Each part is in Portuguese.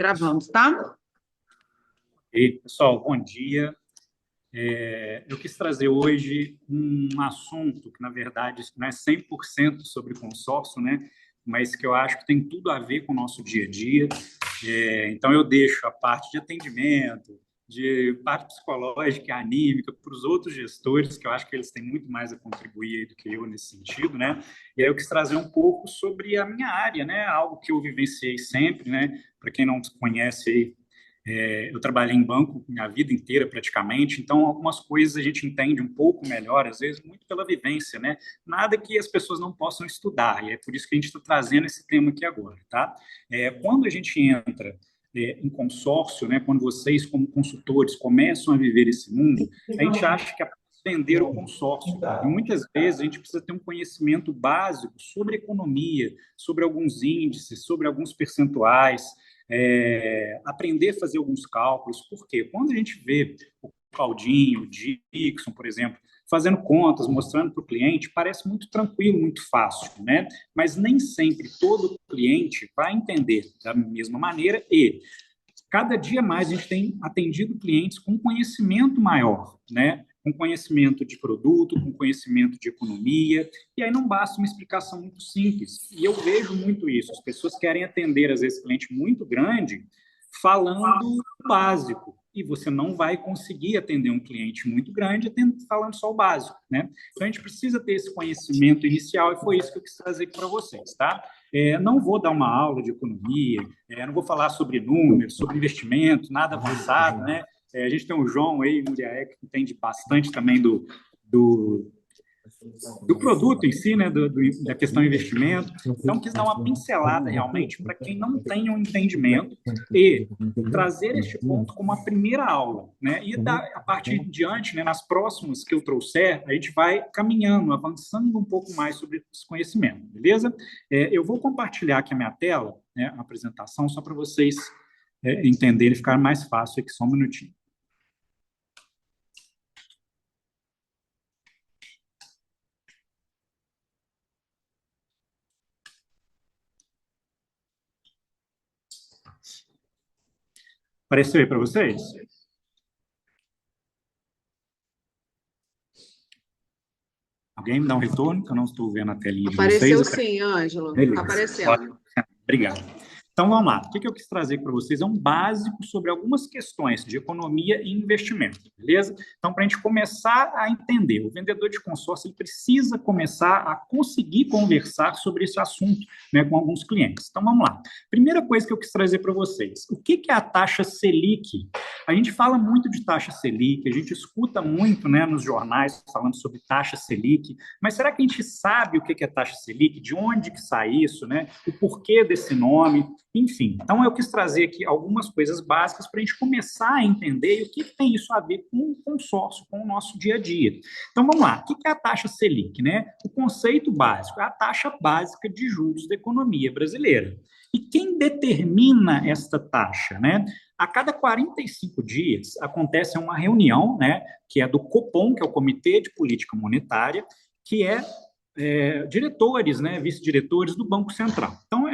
Gravamos, tá? E pessoal, bom dia. Eu quis trazer hoje um assunto que, na verdade, não é 100% sobre consórcio, né? Mas que eu acho que tem tudo a ver com o nosso dia a dia. Então, eu deixo a parte de atendimento, de parte psicológica e anímica para os outros gestores, que eu acho que eles têm muito mais a contribuir aí do que eu nesse sentido, né? E aí eu quis trazer um pouco sobre a minha área, né? Algo que eu vivenciei sempre, né? Para quem não conhece aí, eu trabalhei em banco minha vida inteira praticamente, então algumas coisas a gente entende um pouco melhor, às vezes muito pela vivência, né? Nada que as pessoas não possam estudar, e é por isso que a gente está trazendo esse tema aqui agora, tá? Quando a gente entra em consórcio, né? Quando vocês como consultores começam a viver esse mundo, a gente acha que é vender o consórcio. E muitas vezes a gente precisa ter um conhecimento básico sobre economia, sobre alguns índices, sobre alguns percentuais, aprender a fazer alguns cálculos, porque quando a gente vê o Claudinho, o Dixon, por exemplo, fazendo contas, mostrando para o cliente, parece muito tranquilo, muito fácil, né? Mas nem sempre todo cliente vai entender da mesma maneira e cada dia mais a gente tem atendido clientes com conhecimento maior, né? Com conhecimento de produto, com conhecimento de economia, e aí não basta uma explicação muito simples. E eu vejo muito isso. As pessoas querem atender, às vezes, cliente muito grande, falando o básico. E você não vai conseguir atender um cliente muito grande falando só o básico, né? Então, a gente precisa ter esse conhecimento inicial, e foi isso que eu quis trazer para vocês, tá? Não vou dar uma aula de economia, não vou falar sobre números, sobre investimento, nada avançado, né? A gente tem o João aí, Muriaé, que entende bastante também do, do produto em si, né? Da questão investimento. Então, quis dar uma pincelada realmente para quem não tem um entendimento e trazer este ponto como a primeira aula, né? E a partir de diante, né, nas próximas que eu trouxer, a gente vai caminhando, avançando um pouco mais sobre esse conhecimento, beleza? Eu vou compartilhar aqui a minha tela, né, a apresentação, só para vocês entenderem e ficar mais fácil aqui, só um minutinho. Apareceu aí para vocês? Alguém me dá um retorno, que eu não estou vendo a telinha de vocês. Apareceu sim, Ângelo. Tá Beleza. aparecendo. Obrigado. Então, vamos lá. O que eu quis trazer para vocês é um básico sobre algumas questões de economia e investimento, beleza? Então, para a gente começar a entender, o vendedor de consórcio ele precisa começar a conseguir conversar sobre esse assunto, né, com alguns clientes. Então, vamos lá. Primeira coisa que eu quis trazer para vocês, o que é a taxa Selic? A gente fala muito de taxa Selic, a gente escuta muito, né, nos jornais falando sobre taxa Selic, mas será que a gente sabe o que é taxa Selic? De onde que sai isso, né? O porquê desse nome? Enfim, então eu quis trazer aqui algumas coisas básicas para a gente começar a entender o que tem isso a ver com o consórcio, com o nosso dia a dia. Então vamos lá, o que é a taxa Selic, né? O conceito básico é a taxa básica de juros da economia brasileira. E quem determina esta taxa, né? A cada 45 dias acontece uma reunião, né, que é do Copom, que é o Comitê de Política Monetária, que é diretores, né, vice-diretores do Banco Central. Então,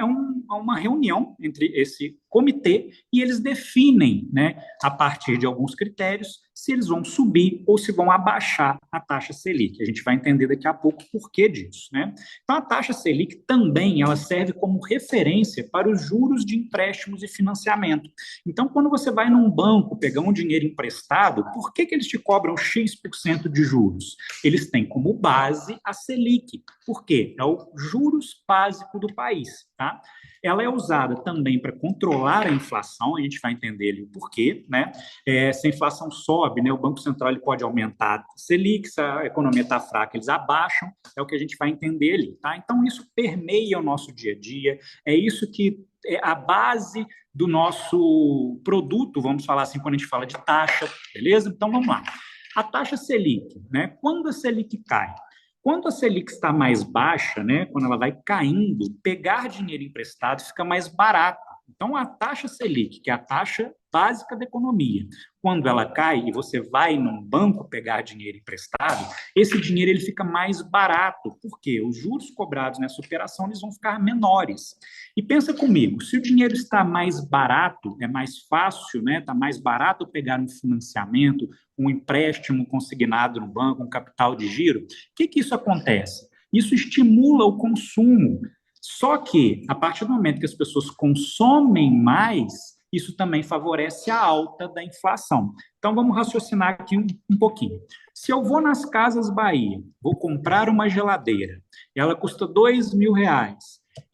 uma reunião entre esse comitê e eles definem, né, a partir de alguns critérios, se eles vão subir ou se vão abaixar a taxa Selic. A gente vai entender daqui a pouco o porquê disso, né? Então, a taxa Selic também ela serve como referência para os juros de empréstimos e financiamento. Então, quando você vai num banco pegar um dinheiro emprestado, por que eles te cobram X% de juros? Eles têm como base a Selic. Por quê? É o juros básico do país, tá? Ela é usada também para controlar a inflação, a gente vai entender ali o porquê, né? Se a inflação sobe, né, o Banco Central ele pode aumentar a Selic, se a economia está fraca, eles abaixam, é o que a gente vai entender ali, tá? Então, isso permeia o nosso dia a dia, é isso que é a base do nosso produto, vamos falar assim, quando a gente fala de taxa, beleza? Então, vamos lá. A taxa Selic, né? Quando a Selic cai? Quando a Selic está mais baixa, né, quando ela vai caindo, pegar dinheiro emprestado fica mais barato. Então, a taxa Selic, que é a taxa básica da economia. Quando ela cai e você vai num banco pegar dinheiro emprestado, esse dinheiro ele fica mais barato, porque os juros cobrados nessa operação eles vão ficar menores. E pensa comigo, se o dinheiro está mais barato, é mais fácil, né? Está mais barato pegar um financiamento, um empréstimo consignado no banco, um capital de giro, o que isso acontece? Isso estimula o consumo. Só que, a partir do momento que as pessoas consomem mais, isso também favorece a alta da inflação. Então, vamos raciocinar aqui um pouquinho. Se eu vou nas Casas Bahia, vou comprar uma geladeira, ela custa R$ 2.000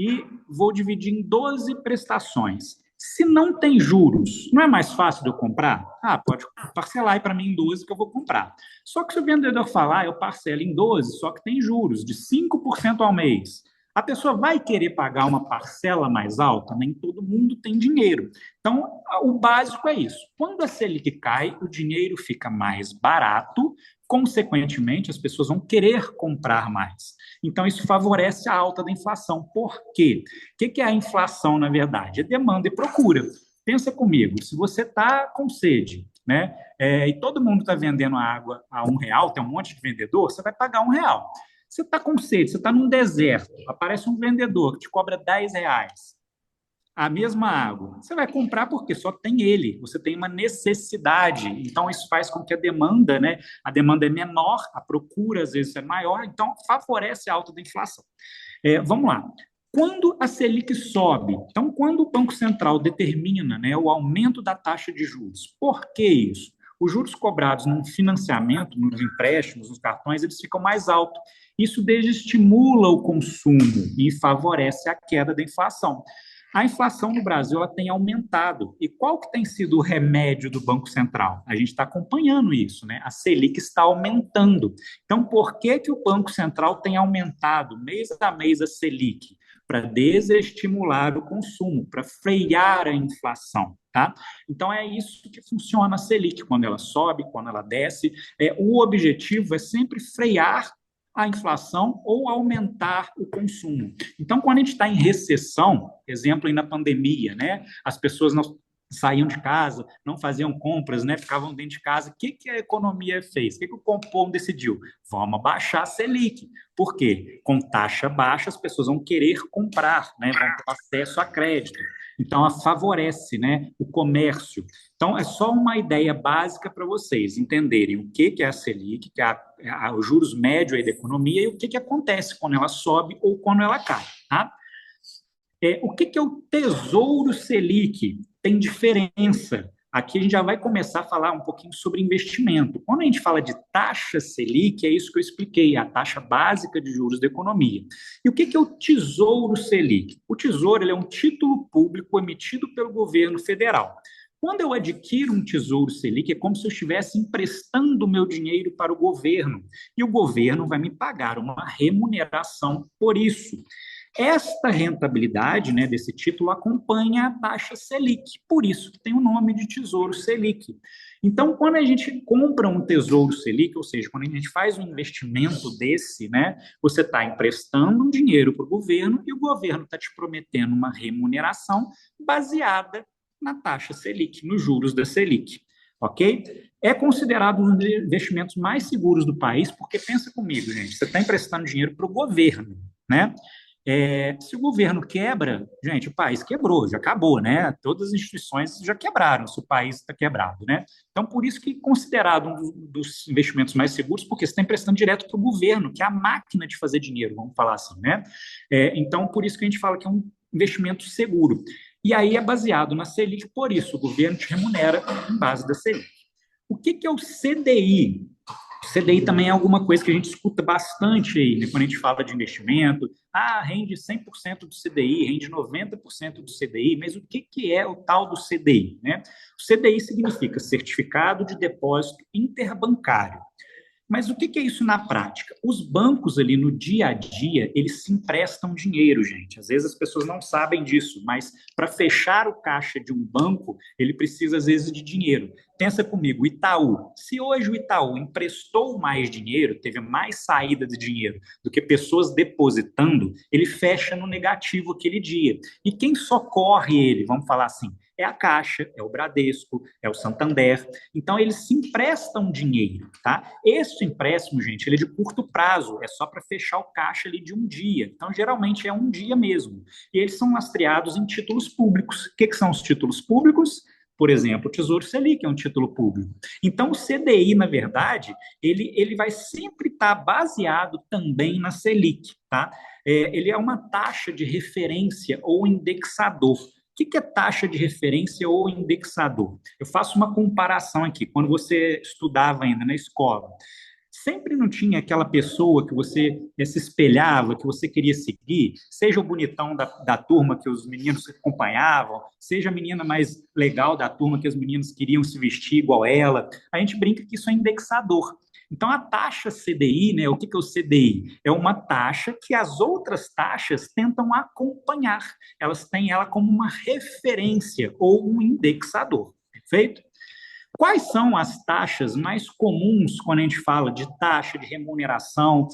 e vou dividir em 12 prestações. Se não tem juros, não é mais fácil de eu comprar? Ah, pode parcelar aí para mim em 12 que eu vou comprar. Só que se o vendedor falar, eu parcelo em 12, só que tem juros de 5% ao mês. A pessoa vai querer pagar uma parcela mais alta? Nem todo mundo tem dinheiro. Então, o básico é isso. Quando a Selic cai, o dinheiro fica mais barato, consequentemente, as pessoas vão querer comprar mais. Então, isso favorece a alta da inflação. Por quê? O que é a inflação, na verdade? É demanda e procura. Pensa comigo, se você está com sede, né, e todo mundo está vendendo água a R$ 1, tem um monte de vendedor, você vai pagar R$ 1. Você está com sede, você está num deserto, aparece um vendedor que te cobra R$ 10, a mesma água. Você vai comprar porque só tem ele, você tem uma necessidade. Então, isso faz com que a demanda, né? A demanda é menor, a procura às vezes é maior, então favorece a alta da inflação. Vamos lá. Quando a Selic sobe, então, quando o Banco Central determina, né, o aumento da taxa de juros, por que isso? Os juros cobrados no financiamento, nos empréstimos, nos cartões, eles ficam mais altos. Isso desestimula o consumo e favorece a queda da inflação. A inflação no Brasil ela tem aumentado. E qual que tem sido o remédio do Banco Central? A gente está acompanhando isso, né? A Selic está aumentando. Então, por que o Banco Central tem aumentado mês a mês a Selic? Para desestimular o consumo, para frear a inflação, tá? Então, é isso que funciona a Selic, quando ela sobe, quando ela desce. O objetivo é sempre frear a inflação ou aumentar o consumo. Então, quando a gente está em recessão, exemplo aí na pandemia, né? As pessoas não saíam de casa, não faziam compras, né? Ficavam dentro de casa. O que a economia fez? O que o Copom decidiu? Vamos abaixar a Selic. Por quê? Com taxa baixa, as pessoas vão querer comprar, né? Vão ter acesso a crédito. Então, ela favorece, né, o comércio. Então, é só uma ideia básica para vocês entenderem o que é a Selic, que é os juros médios aí da economia, e o que acontece quando ela sobe ou quando ela cai, tá? O que é o Tesouro Selic? Tem diferença. Aqui a gente já vai começar a falar um pouquinho sobre investimento. Quando a gente fala de taxa Selic, é isso que eu expliquei, a taxa básica de juros da economia. E o que é o Tesouro Selic? O Tesouro ele é um título público emitido pelo governo federal. Quando eu adquiro um Tesouro Selic, é como se eu estivesse emprestando o meu dinheiro para o governo. E o governo vai me pagar uma remuneração por isso. Esta rentabilidade, né, desse título acompanha a taxa Selic, por isso que tem o nome de Tesouro Selic. Então, quando a gente compra um Tesouro Selic, ou seja, quando a gente faz um investimento desse, né, você está emprestando um dinheiro para o governo e o governo está te prometendo uma remuneração baseada na taxa Selic, nos juros da Selic. Ok? É considerado um dos investimentos mais seguros do país, porque pensa comigo, gente, você está emprestando dinheiro para o governo, né? Se o governo quebra, gente, o país quebrou, já acabou, né? Todas as instituições já quebraram se o país está quebrado, né? Então, por isso que é considerado um dos investimentos mais seguros, porque você está emprestando direto para o governo, que é a máquina de fazer dinheiro, vamos falar assim, né? Então, por isso que a gente fala que é um investimento seguro. E aí é baseado na Selic, por isso o governo te remunera em base da Selic. O que é o CDI? CDI também é alguma coisa que a gente escuta bastante aí, né, quando a gente fala de investimento. Rende 100% do CDI, rende 90% do CDI, mas o que é o tal do CDI? Né? O CDI significa Certificado de Depósito Interbancário. Mas o que é isso na prática? Os bancos ali no dia a dia, eles se emprestam dinheiro, gente. Às vezes as pessoas não sabem disso, mas para fechar o caixa de um banco, ele precisa às vezes de dinheiro. Pensa comigo, o Itaú. Se hoje o Itaú emprestou mais dinheiro, teve mais saída de dinheiro do que pessoas depositando, ele fecha no negativo aquele dia. E quem socorre ele, vamos falar assim, é a Caixa, é o Bradesco, é o Santander. Então, eles se emprestam dinheiro, tá? Esse empréstimo, gente, ele é de curto prazo, é só para fechar o caixa ali de um dia. Então, geralmente é um dia mesmo. E eles são lastreados em títulos públicos. O que são os títulos públicos? Por exemplo, o Tesouro Selic é um título público. Então, o CDI, na verdade, ele vai sempre estar baseado também na Selic, tá? Ele é uma taxa de referência ou indexador. O que é taxa de referência ou indexador? Eu faço uma comparação aqui. Quando você estudava ainda na escola, sempre não tinha aquela pessoa que você se espelhava, que você queria seguir, seja o bonitão da turma que os meninos acompanhavam, seja a menina mais legal da turma que os meninos queriam se vestir igual ela. A gente brinca que isso é indexador. Então, a taxa CDI, né, o que é o CDI? É uma taxa que as outras taxas tentam acompanhar. Elas têm ela como uma referência ou um indexador. Perfeito? Quais são as taxas mais comuns quando a gente fala de taxa de remuneração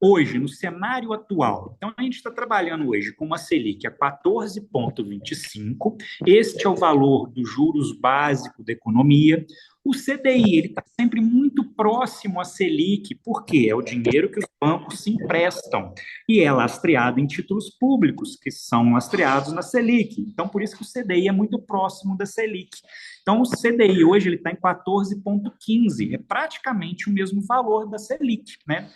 hoje, no cenário atual? Então, a gente está trabalhando hoje com uma Selic a 14,25. Este é o valor dos juros básicos da economia. O CDI, ele está sempre muito próximo à Selic, porque é o dinheiro que os bancos se emprestam e é lastreado em títulos públicos, que são lastreados na Selic. Então, por isso que o CDI é muito próximo da Selic. Então, o CDI hoje ele está em 14,15, é praticamente o mesmo valor da Selic, né?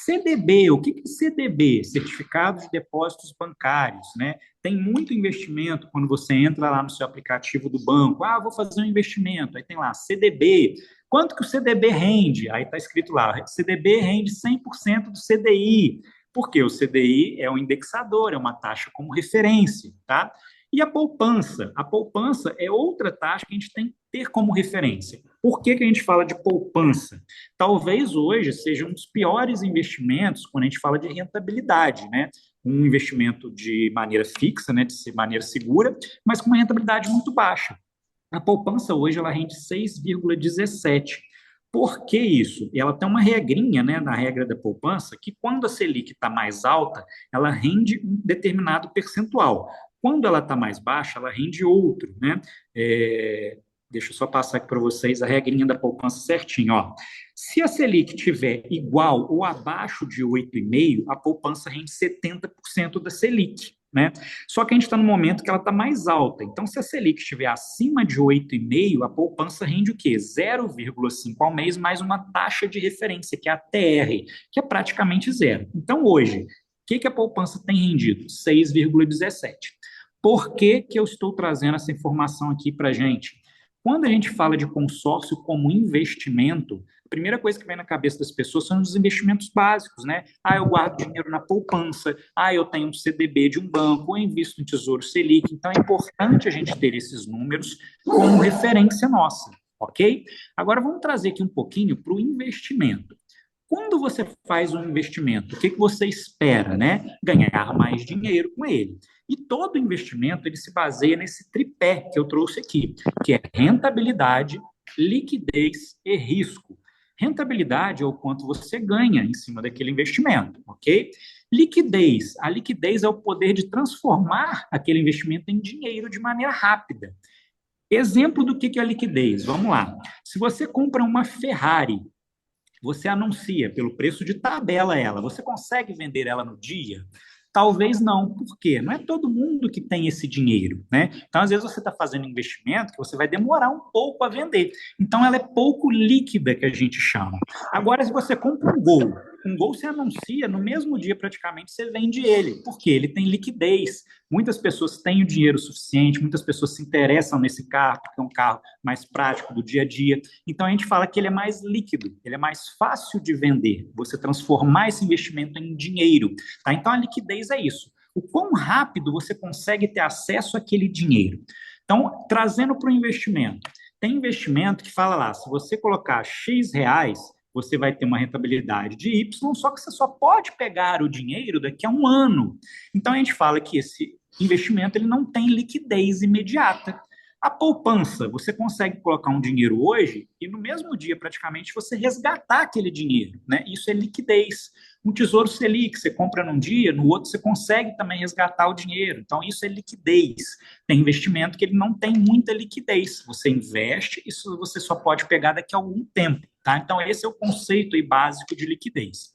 CDB, o que é CDB? Certificado de Depósitos Bancários, né? Tem muito investimento quando você entra lá no seu aplicativo do banco. Ah, vou fazer um investimento. Aí tem lá, CDB. Quanto que o CDB rende? Aí está escrito lá, CDB rende 100% do CDI. Porque o CDI é um indexador, é uma taxa como referência, tá? E a poupança? A poupança é outra taxa que a gente tem que ter como referência. Por que a gente fala de poupança? Talvez hoje seja um dos piores investimentos quando a gente fala de rentabilidade, né? Um investimento de maneira fixa, né, de maneira segura, mas com uma rentabilidade muito baixa. A poupança hoje ela rende 6,17. Por que isso? Ela tem uma regrinha, né, na regra da poupança, que quando a Selic está mais alta, ela rende um determinado percentual. Quando ela está mais baixa, ela rende outro, né? Deixa eu só passar aqui para vocês a regrinha da poupança certinho, ó. Se a Selic tiver igual ou abaixo de 8,5, a poupança rende 70% da Selic, né? Só que a gente está no momento que ela está mais alta. Então, se a Selic estiver acima de 8,5, a poupança rende o quê? 0,5 ao mês, mais uma taxa de referência, que é a TR, que é praticamente zero. Então, hoje, o que a poupança tem rendido? 6,17. Por que eu estou trazendo essa informação aqui para a gente? Quando a gente fala de consórcio como investimento, a primeira coisa que vem na cabeça das pessoas são os investimentos básicos, né? Ah, eu guardo dinheiro na poupança, eu tenho um CDB de um banco, eu invisto em Tesouro Selic. Então, é importante a gente ter esses números como referência nossa, ok? Agora, vamos trazer aqui um pouquinho para o investimento. Quando você faz um investimento, o que você espera, né? Ganhar mais dinheiro com ele. E todo investimento ele se baseia nesse tripé que eu trouxe aqui, que é rentabilidade, liquidez e risco. Rentabilidade é o quanto você ganha em cima daquele investimento, ok? Liquidez. A liquidez é o poder de transformar aquele investimento em dinheiro de maneira rápida. Exemplo do que é a liquidez. Vamos lá. Se você compra uma Ferrari, você anuncia pelo preço de tabela ela, você consegue vender ela no dia? Talvez não. Por quê? Não é todo mundo que tem esse dinheiro, né? Então, às vezes, você está fazendo um investimento que você vai demorar um pouco a vender. Então, ela é pouco líquida, que a gente chama. Agora, se você compra um Gol você anuncia, no mesmo dia, praticamente, você vende ele. Por quê? Ele tem liquidez. Muitas pessoas têm o dinheiro suficiente, muitas pessoas se interessam nesse carro, porque é um carro mais prático do dia a dia. Então, a gente fala que ele é mais líquido, ele é mais fácil de vender. Você transformar esse investimento em dinheiro, tá? Então, a liquidez é isso. O quão rápido você consegue ter acesso àquele dinheiro. Então, trazendo para o investimento. Tem investimento que fala lá, se você colocar X reais, você vai ter uma rentabilidade de Y, só que você só pode pegar o dinheiro daqui a um ano. Então, a gente fala que esse investimento ele não tem liquidez imediata. A poupança, você consegue colocar um dinheiro hoje e no mesmo dia, praticamente, você resgatar aquele dinheiro, né? Isso é liquidez. Um tesouro Selic, você compra num dia, no outro você consegue também resgatar o dinheiro. Então, isso é liquidez. Tem investimento que ele não tem muita liquidez. Você investe, isso você só pode pegar daqui a algum tempo, tá? Então, esse é o conceito aí básico de liquidez.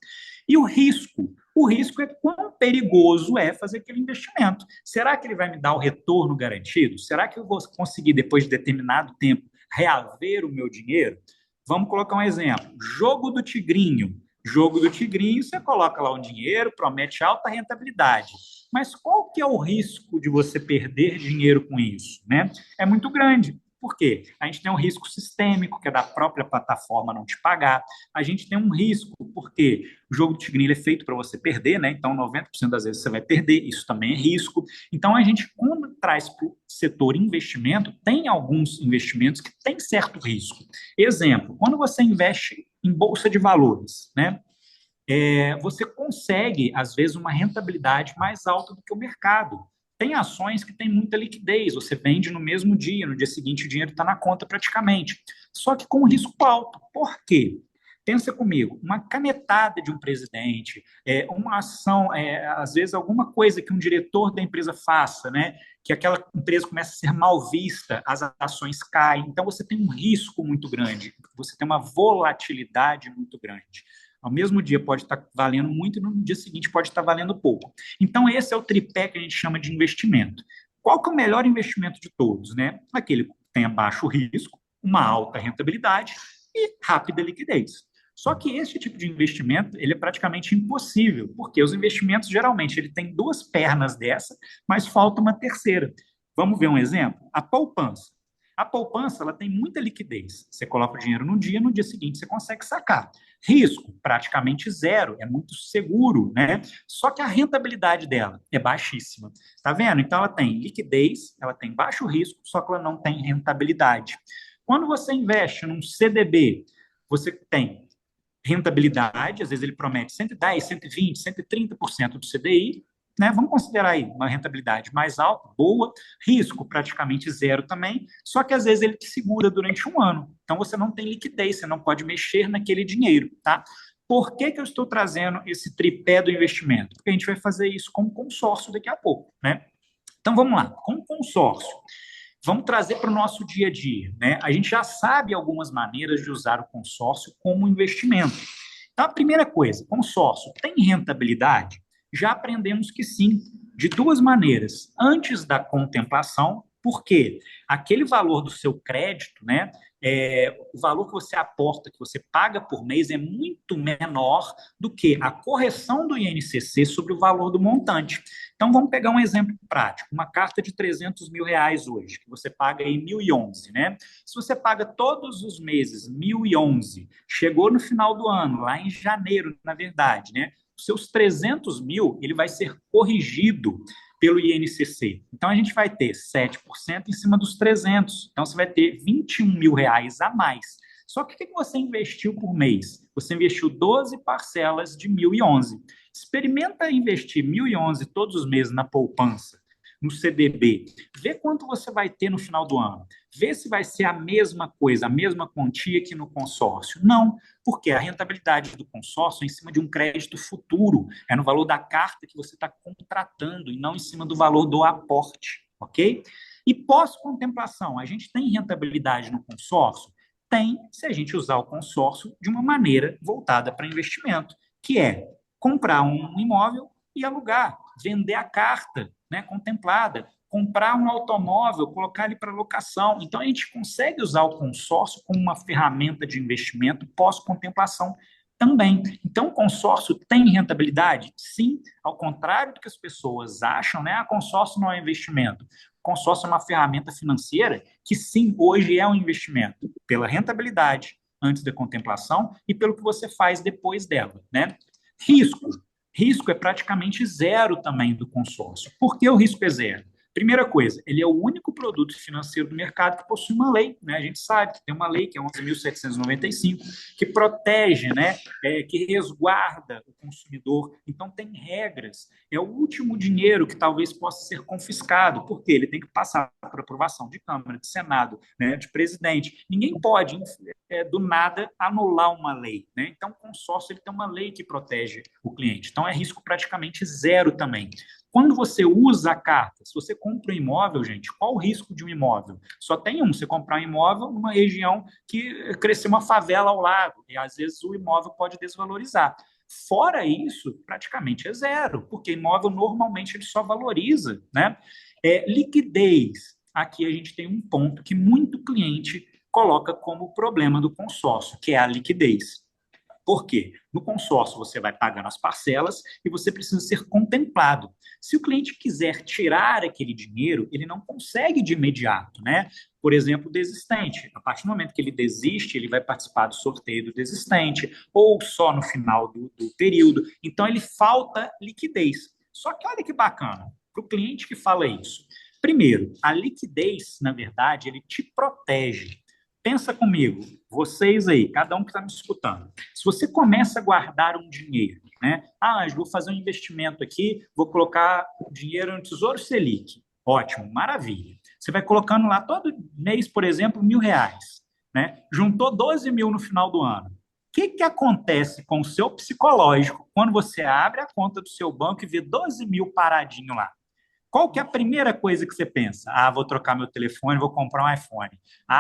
E o risco? O risco é quão perigoso é fazer aquele investimento. Será que ele vai me dar o retorno garantido? Será que eu vou conseguir, depois de determinado tempo, reaver o meu dinheiro? Vamos colocar um exemplo. Jogo do Tigrinho. Jogo do Tigrinho, você coloca lá um dinheiro, promete alta rentabilidade. Mas qual que é o risco de você perder dinheiro com isso, né? É muito grande. Por quê? A gente tem um risco sistêmico, que é da própria plataforma não te pagar. A gente tem um risco, porque o jogo do Tigrinho é feito para você perder, né? Então, 90% das vezes você vai perder, isso também é risco. Então, a gente, quando traz para o setor investimento, tem alguns investimentos que têm certo risco. Exemplo, quando você investe em bolsa de valores, né? Você consegue, às vezes, uma rentabilidade mais alta do que o mercado. Tem ações que têm muita liquidez, você vende no mesmo dia, no dia seguinte o dinheiro está na conta praticamente. Só que com risco alto. Por quê? Pensa comigo, uma canetada de um presidente, uma ação, às vezes alguma coisa que um diretor da empresa faça, né? Que aquela empresa começa a ser mal vista, as ações caem. Então você tem um risco muito grande, você tem uma volatilidade muito grande. Ao mesmo dia pode estar valendo muito e no dia seguinte pode estar valendo pouco. Então, esse é o tripé que a gente chama de investimento. Qual que é o melhor investimento de todos, né? Aquele que tenha baixo risco, uma alta rentabilidade e rápida liquidez. Só que esse tipo de investimento, ele é praticamente impossível, porque os investimentos, geralmente, ele tem duas pernas dessa, mas falta uma terceira. Vamos ver um exemplo? A poupança. A poupança, ela tem muita liquidez. Você coloca o dinheiro num dia, no dia seguinte você consegue sacar. Risco, praticamente zero, é muito seguro, né? Só que a rentabilidade dela é baixíssima. Tá vendo? Então ela tem liquidez, ela tem baixo risco, só que ela não tem rentabilidade. Quando você investe num CDB, você tem rentabilidade, às vezes ele promete 110, 120, 130% do CDI, né? Vamos considerar aí uma rentabilidade mais alta, boa, risco praticamente zero também, só que às vezes ele te segura durante um ano. Então você não tem liquidez, você não pode mexer naquele dinheiro, tá? Por que que eu estou trazendo esse tripé do investimento? Porque a gente vai fazer isso como consórcio daqui a pouco, né? Então vamos lá, como consórcio. Vamos trazer para o nosso dia a dia, né? A gente já sabe algumas maneiras de usar o consórcio como investimento. Então, a primeira coisa, consórcio tem rentabilidade? Já aprendemos que sim, de duas maneiras. Antes da contemplação, porque aquele valor do seu crédito, né, o valor que você aporta, que você paga por mês, é muito menor do que a correção do INCC sobre o valor do montante. Então, vamos pegar um exemplo prático. Uma carta de R$ 300.000 hoje, que você paga em 1.011, né? Se você paga todos os meses 1.011, chegou no final do ano, lá em janeiro, na verdade, né? Os seus 300 mil, ele vai ser corrigido pelo INCC. Então, a gente vai ter 7% em cima dos 300. Então, você vai ter R$ 21.000 a mais. Só que o que você investiu por mês? Você investiu 12 parcelas de 1.011. Experimenta investir 1.011 todos os meses na poupança, no CDB. Vê quanto você vai ter no final do ano. Vê se vai ser a mesma coisa, a mesma quantia que no consórcio. Não, porque a rentabilidade do consórcio é em cima de um crédito futuro, é no valor da carta que você está contratando e não em cima do valor do aporte, ok? E pós-contemplação, a gente tem rentabilidade no consórcio? Tem, se a gente usar o consórcio de uma maneira voltada para investimento, que é comprar um imóvel e alugar, vender a carta, né, contemplada, comprar um automóvel, colocar ele para locação. Então, a gente consegue usar o consórcio como uma ferramenta de investimento pós-contemplação também. Então, o consórcio tem rentabilidade? Sim, ao contrário do que as pessoas acham, né? Consórcio não é investimento. O consórcio é uma ferramenta financeira que, sim, hoje é um investimento pela rentabilidade antes da contemplação e pelo que você faz depois dela, né? Risco. Risco é praticamente zero também do consórcio. Por que o risco é zero? Primeira coisa, ele é o único produto financeiro do mercado que possui uma lei, né? A gente sabe que tem uma lei, que é 11.795, que protege, né? Que resguarda o consumidor. Então, tem regras. É o último dinheiro que talvez possa ser confiscado, porque ele tem que passar por aprovação de Câmara, de Senado, né? De presidente. Ninguém pode, do nada, anular uma lei, né? Então, o consórcio ele tem uma lei que protege o cliente. Então, é risco praticamente zero também. Quando você usa a carta, se você compra um imóvel, gente, qual o risco de um imóvel? Só tem um, você comprar um imóvel numa região que cresceu uma favela ao lado, e às vezes o imóvel pode desvalorizar. Fora isso, praticamente é zero, porque imóvel normalmente ele só valoriza, né? Liquidez. Aqui a gente tem um ponto que muito cliente coloca como problema do consórcio, que é a liquidez. Por quê? No consórcio, você vai pagando as parcelas e você precisa ser contemplado. Se o cliente quiser tirar aquele dinheiro, ele não consegue de imediato, né? Por exemplo, o desistente. A partir do momento que ele desiste, ele vai participar do sorteio do desistente, ou só no final do período. Então, ele falta liquidez. Só que olha que bacana, para o cliente que fala isso. Primeiro, a liquidez, na verdade, ele te protege. Pensa comigo, vocês aí, cada um que está me escutando. Se você começa a guardar um dinheiro, né? Eu vou fazer um investimento aqui, vou colocar o dinheiro no Tesouro Selic. Ótimo, maravilha. Você vai colocando lá todo mês, por exemplo, R$ 1.000, né? Juntou 12 mil no final do ano. O que acontece com o seu psicológico quando você abre a conta do seu banco e vê 12 mil paradinho lá? Qual que é a primeira coisa que você pensa? Vou trocar meu telefone, vou comprar um iPhone.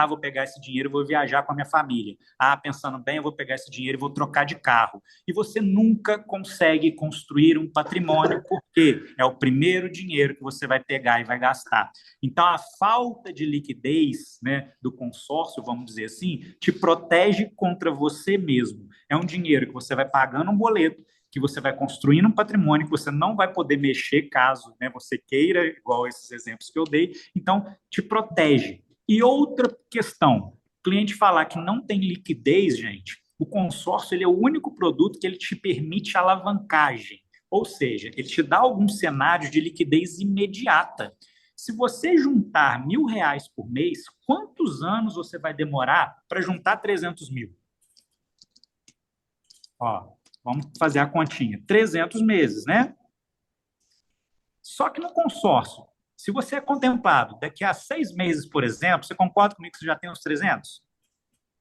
Vou pegar esse dinheiro e vou viajar com a minha família. Pensando bem, eu vou pegar esse dinheiro e vou trocar de carro. E você nunca consegue construir um patrimônio, porque é o primeiro dinheiro que você vai pegar e vai gastar. Então, a falta de liquidez, né, do consórcio, vamos dizer assim, te protege contra você mesmo. É um dinheiro que você vai pagando um boleto, que você vai construindo um patrimônio que você não vai poder mexer caso, né, você queira, igual esses exemplos que eu dei. Então, te protege. E outra questão, o cliente falar que não tem liquidez, gente, o consórcio ele é o único produto que ele te permite alavancagem. Ou seja, ele te dá alguns cenários de liquidez imediata. Se você juntar R$ 1.000 por mês, quantos anos você vai demorar para juntar 300 mil? Vamos fazer a continha. 300 meses, né? Só que no consórcio, se você é contemplado daqui a 6 meses, por exemplo, você concorda comigo que você já tem os 300?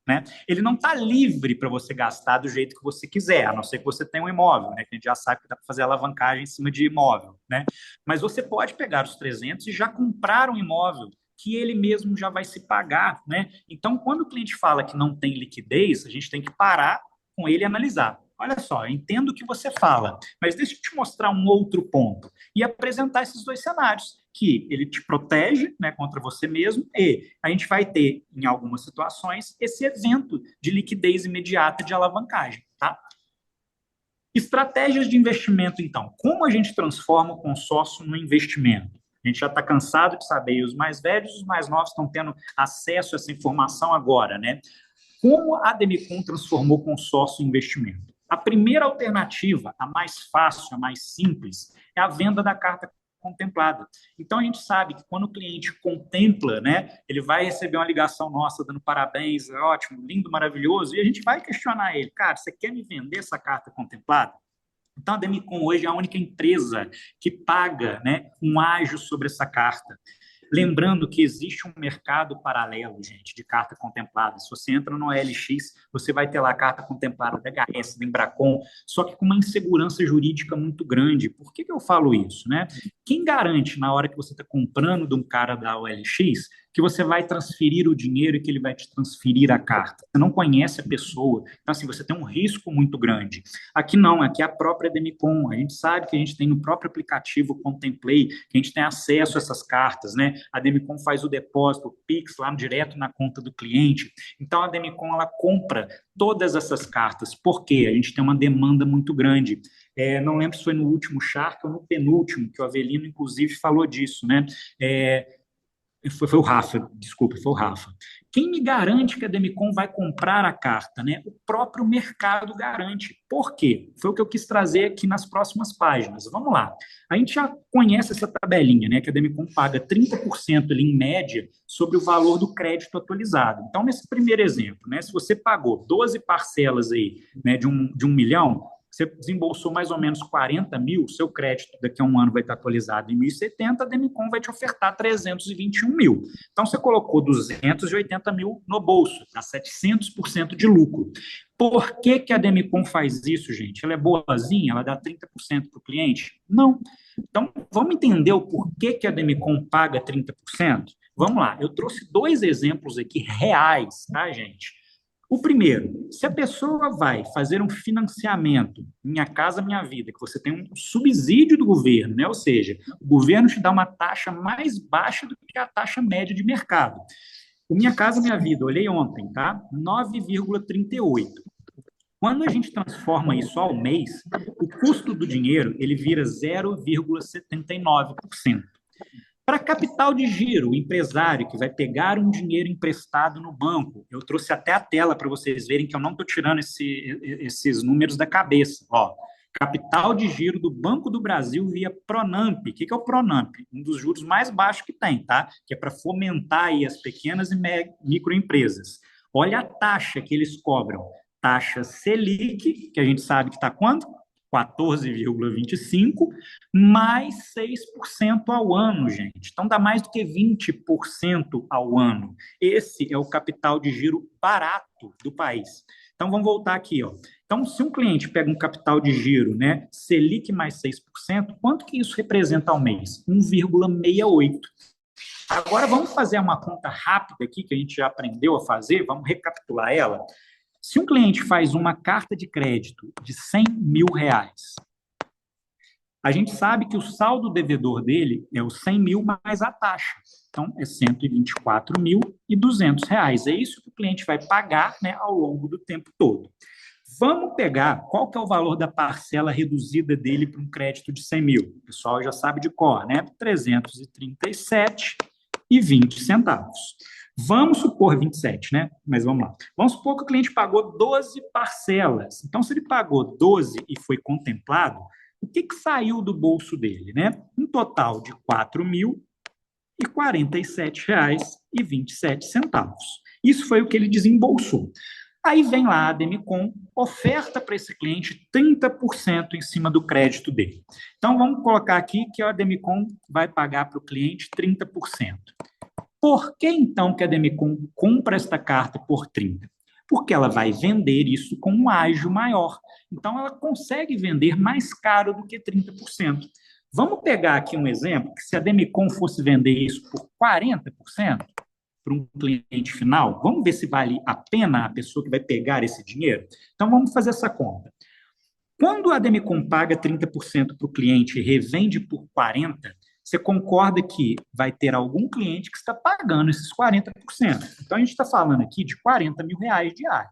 Né? Ele não está livre para você gastar do jeito que você quiser, a não ser que você tenha um imóvel, né? Que a gente já sabe que dá para fazer alavancagem em cima de imóvel, né? Mas você pode pegar os 300 e já comprar um imóvel que ele mesmo já vai se pagar, né? Então, quando o cliente fala que não tem liquidez, a gente tem que parar com ele e analisar. Olha só, eu entendo o que você fala, mas deixa eu te mostrar um outro ponto e apresentar esses dois cenários, que ele te protege, né, contra você mesmo, e a gente vai ter, em algumas situações, esse evento de liquidez imediata de alavancagem, tá? Estratégias de investimento, então. Como a gente transforma o consórcio no investimento? A gente já está cansado de saber, e os mais velhos e os mais novos estão tendo acesso a essa informação agora, né? Como a Demicon transformou o consórcio em investimento? A primeira alternativa, a mais fácil, a mais simples, é a venda da carta contemplada. Então, a gente sabe que quando o cliente contempla, né, ele vai receber uma ligação nossa dando parabéns, ótimo, lindo, maravilhoso, e a gente vai questionar ele, cara, você quer me vender essa carta contemplada? Então, a Demicon hoje é a única empresa que paga, né, um ágio sobre essa carta. Lembrando que existe um mercado paralelo, gente, de carta contemplada. Se você entra no OLX, você vai ter lá a carta contemplada da HS, da Embracon, só que com uma insegurança jurídica muito grande. Por que eu falo isso, né? Quem garante, na hora que você está comprando de um cara da OLX, que você vai transferir o dinheiro e que ele vai te transferir a carta? Você não conhece a pessoa. Então, assim, você tem um risco muito grande. Aqui não, aqui é a própria Demicon. A gente sabe que a gente tem no próprio aplicativo Contemplay, que a gente tem acesso a essas cartas, né? A Demicon faz o depósito, o Pix lá direto na conta do cliente. Então, a Demicon, ela compra todas essas cartas. Por quê? A gente tem uma demanda muito grande. Não lembro se foi no último Shark ou no penúltimo, que o Avelino, inclusive, falou disso, né? Foi o Rafa, desculpa, foi o Rafa, Quem me garante que a Demicon vai comprar a carta, né? O próprio mercado garante. Por quê? Foi o que eu quis trazer aqui nas próximas páginas. Vamos lá. A gente já conhece essa tabelinha, né? Que a Demicon paga 30% ali, em média, sobre o valor do crédito atualizado. Então, nesse primeiro exemplo, né? Se você pagou 12 parcelas aí, né, de um milhão, você desembolsou mais ou menos 40 mil, seu crédito daqui a um ano vai estar atualizado em 1.070, a Demicon vai te ofertar 321 mil. Então, você colocou 280 mil no bolso, dá 700% de lucro. Por que, que a Demicon faz isso, gente? Ela é boazinha? Ela dá 30% para o cliente? Não. Então, vamos entender o porquê que a Demicon paga 30%? Vamos lá, eu trouxe dois exemplos aqui reais, tá, gente? O primeiro, se a pessoa vai fazer um financiamento, Minha Casa Minha Vida, que você tem um subsídio do governo, né? Ou seja, o governo te dá uma taxa mais baixa do que a taxa média de mercado. O Minha Casa Minha Vida, olhei ontem, tá? 9,38. Quando a gente transforma isso ao mês, o custo do dinheiro ele vira 0,79%. Para capital de giro, o empresário que vai pegar um dinheiro emprestado no banco, eu trouxe até a tela para vocês verem que eu não estou tirando esses números da cabeça. Ó, capital de giro do Banco do Brasil via Pronamp. O que é o Pronamp? Um dos juros mais baixos que tem, tá? Que é para fomentar aí as pequenas e microempresas. Olha a taxa que eles cobram. Taxa Selic, que a gente sabe que está quanto? 14,25, mais 6% ao ano, gente. Então, dá mais do que 20% ao ano. Esse é o capital de giro barato do país. Então, vamos voltar aqui, ó. Então, se um cliente pega um capital de giro, né, Selic mais 6%, quanto que isso representa ao mês? 1,68. Agora, vamos fazer uma conta rápida aqui, que a gente já aprendeu a fazer, vamos recapitular ela. Se um cliente faz uma carta de crédito de 100 mil reais, a gente sabe que o saldo devedor dele é os 100 mil mais a taxa. Então, é 124.200 reais. É isso que o cliente vai pagar, né, ao longo do tempo todo. Vamos pegar qual que é o valor da parcela reduzida dele para um crédito de 100 mil. O pessoal já sabe de cor, né? 337,20. Vamos supor 27, né? Mas vamos lá. Vamos supor que o cliente pagou 12 parcelas. Então, se ele pagou 12 e foi contemplado, o que saiu do bolso dele, né? Um total de R$ 4.047,27. Isso foi o que ele desembolsou. Aí vem lá a Demicon, oferta para esse cliente 30% em cima do crédito dele. Então, vamos colocar aqui que a Demicon vai pagar para o cliente 30%. Por que, então, que a Demicon compra esta carta por 30%? Porque ela vai vender isso com um ágio maior. Então, ela consegue vender mais caro do que 30%. Vamos pegar aqui um exemplo, que se a Demicon fosse vender isso por 40% para um cliente final, vamos ver se vale a pena a pessoa que vai pegar esse dinheiro? Então, vamos fazer essa conta. Quando a Demicon paga 30% para o cliente e revende por 40%, você concorda que vai ter algum cliente que está pagando esses 40%. Então, a gente está falando aqui de 40 mil reais de ágio.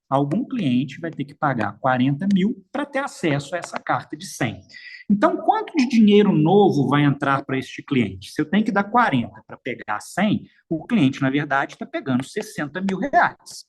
Algum cliente vai ter que pagar 40 mil para ter acesso a essa carta de 100. Então, quanto de dinheiro novo vai entrar para este cliente? Se eu tenho que dar 40 para pegar 100, o cliente, na verdade, está pegando 60 mil reais.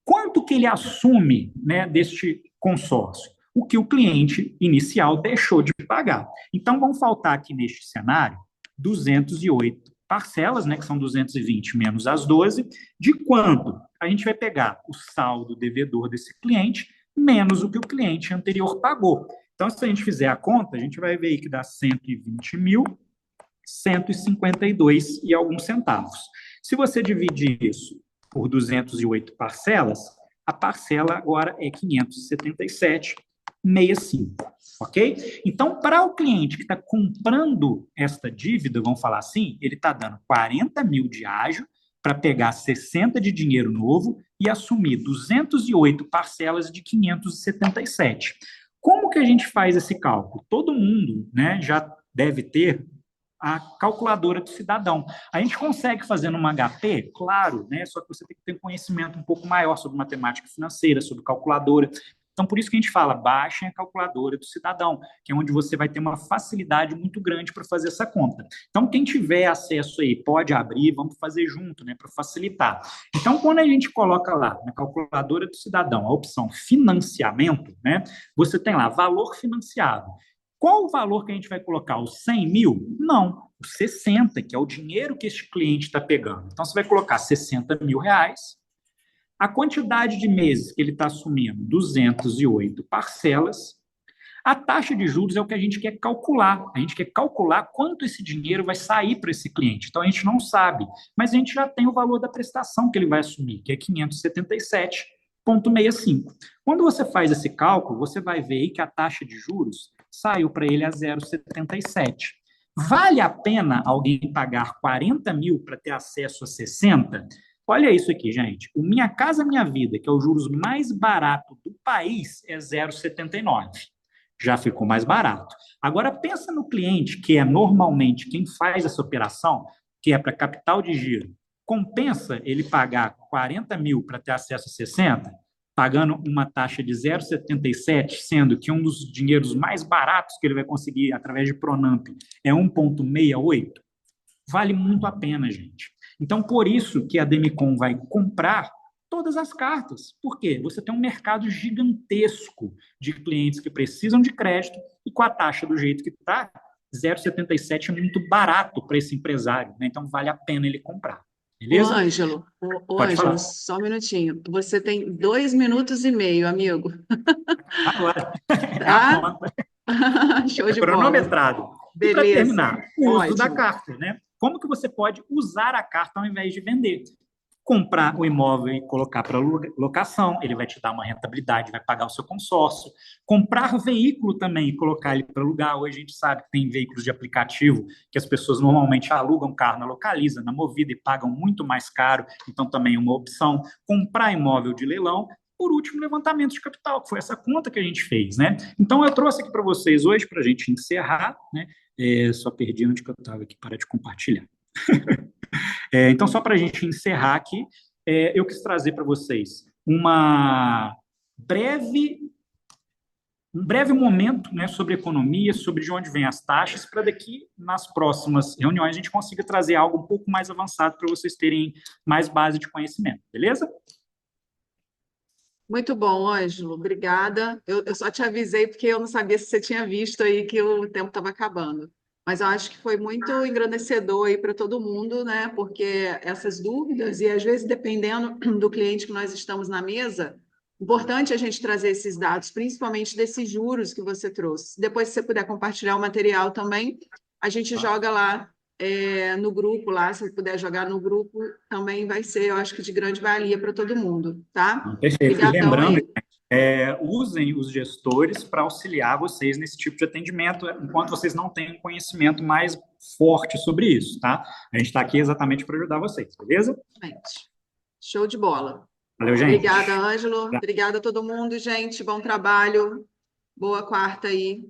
Quanto que ele assume, né, deste consórcio? O que o cliente inicial deixou de pagar. Então, vão faltar aqui neste cenário 208 parcelas, né, que são 220 menos as 12, de quanto? A gente vai pegar o saldo devedor desse cliente menos o que o cliente anterior pagou. Então, se a gente fizer a conta, a gente vai ver aí que dá 120.152 e alguns centavos. Se você dividir isso por 208 parcelas, a parcela agora é 577,65, ok? Então, para o cliente que está comprando esta dívida, vamos falar assim, ele está dando 40 mil de ágio para pegar 60 de dinheiro novo e assumir 208 parcelas de 577. Como que a gente faz esse cálculo? Todo mundo, né, já deve ter a calculadora do cidadão. A gente consegue fazer numa HP? Claro, né? Só que você tem que ter conhecimento um pouco maior sobre matemática financeira, sobre calculadora. Então, por isso que a gente fala, baixem a calculadora do cidadão, que é onde você vai ter uma facilidade muito grande para fazer essa conta. Então, quem tiver acesso aí, pode abrir, vamos fazer junto, né, para facilitar. Então, quando a gente coloca lá na calculadora do cidadão a opção financiamento, né, você tem lá valor financiado. Qual o valor que a gente vai colocar? Os 100 mil? Não, os 60, que é o dinheiro que este cliente está pegando. Então, você vai colocar 60 mil reais. A quantidade de meses que ele está assumindo, 208 parcelas. A taxa de juros é o que a gente quer calcular. A gente quer calcular quanto esse dinheiro vai sair para esse cliente. Então, a gente não sabe, mas a gente já tem o valor da prestação que ele vai assumir, que é 577,65. Quando você faz esse cálculo, você vai ver aí que a taxa de juros saiu para ele a 0,77. Vale a pena alguém pagar 40 mil para ter acesso a 60? Olha isso aqui, gente. O Minha Casa Minha Vida, que é o juros mais barato do país, é 0,79. Já ficou mais barato. Agora, pensa no cliente, que é normalmente quem faz essa operação, que é para capital de giro. Compensa ele pagar 40 mil para ter acesso a 60, pagando uma taxa de 0,77, sendo que um dos dinheiros mais baratos que ele vai conseguir através de Pronamp é 1,68? Vale muito a pena, gente. Então, por isso que a Demicon vai comprar todas as cartas. Por quê? Você tem um mercado gigantesco de clientes que precisam de crédito e com a taxa do jeito que está, 0,77 é muito barato para esse empresário, né? Então, vale a pena ele comprar. Beleza? Pode Ângelo, falar. só um minutinho. Você tem 2 minutos e meio, amigo. Agora, é a Tá? conta. Show É de bola. cronometrado. E para Beleza. terminar, o uso da Ótimo. carta, né? Como que você pode usar a carta ao invés de vender? Comprar o imóvel e colocar para locação, ele vai te dar uma rentabilidade, vai pagar o seu consórcio. Comprar veículo também e colocar ele para alugar. Hoje a gente sabe que tem veículos de aplicativo que as pessoas normalmente alugam carro na Localiza, na Movida e pagam muito mais caro, então também é uma opção. Comprar imóvel de leilão. Por último, levantamento de capital, que foi essa conta que a gente fez, né? Então, eu trouxe aqui para vocês hoje, para a gente encerrar, né? Só perdi onde que eu estava aqui, para de compartilhar. Então, só para a gente encerrar aqui, eu quis trazer para vocês uma um breve momento, né, sobre economia, sobre de onde vêm as taxas, para daqui, nas próximas reuniões, a gente consiga trazer algo um pouco mais avançado para vocês terem mais base de conhecimento, beleza? Muito bom, Ângelo. Obrigada. Eu só te avisei porque eu não sabia se você tinha visto aí que o tempo estava acabando. Mas eu acho que foi muito engrandecedor aí para todo mundo, né? Porque essas dúvidas, e às vezes, dependendo do cliente que nós estamos na mesa, importante a gente trazer esses dados, principalmente desses juros que você trouxe. Depois, se você puder compartilhar o material também, a gente joga lá no grupo, lá, se puder jogar no grupo, também vai ser, eu acho que de grande valia para todo mundo, tá? Perfeito. E Obrigadão lembrando, aí. usem os gestores para auxiliar vocês nesse tipo de atendimento, enquanto vocês não têm um conhecimento mais forte sobre isso, tá? A gente está aqui exatamente para ajudar vocês, beleza? Gente, show de bola. Valeu, gente. Obrigada, Ângelo. Obrigada a todo mundo, gente. Bom trabalho. Boa quarta aí.